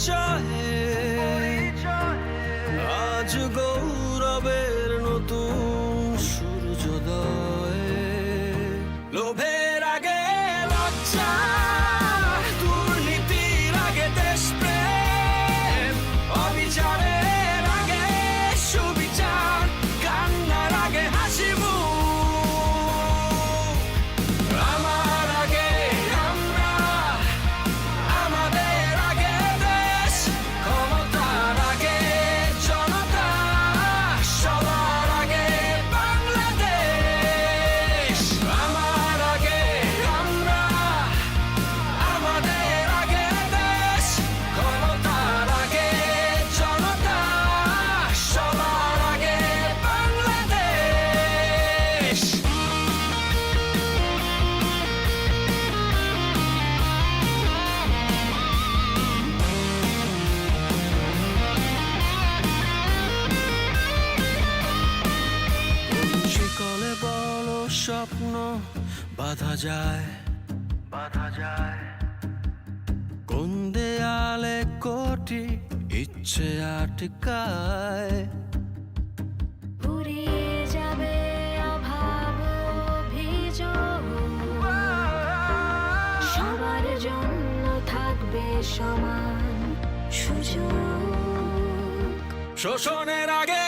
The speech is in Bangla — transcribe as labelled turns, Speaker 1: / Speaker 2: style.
Speaker 1: পরিচয়ে আজ গৌরবের নতুন সূর্যোদয়। লোভের আগে লজ্জা, দুর্নীতির আগে দেশপ্রেম, অবিচারের আগে সুবিচার, কান্নার আগে হাসি মুখ। আমার আগে আমরা, আমাদের আগে দেশ, ক্ষমতার আগে জনতা, সবার আগে বাংলাদেশ। আমার আগে আমরা, আমাদের আগে দেশ, ক্ষমতার আগে জনতা, সবার আগে বাংলাদেশ। শিকলে বলো স্বপ্ন বাঁধা যায়, কোন দেয়ালে কোটি ইচ্ছে আটকায়।
Speaker 2: ফুরিয়ে যাবে অভাব অভিযোগ, সবার জন্য থাকবে সমান সুযোগ।
Speaker 1: শোষণের আগে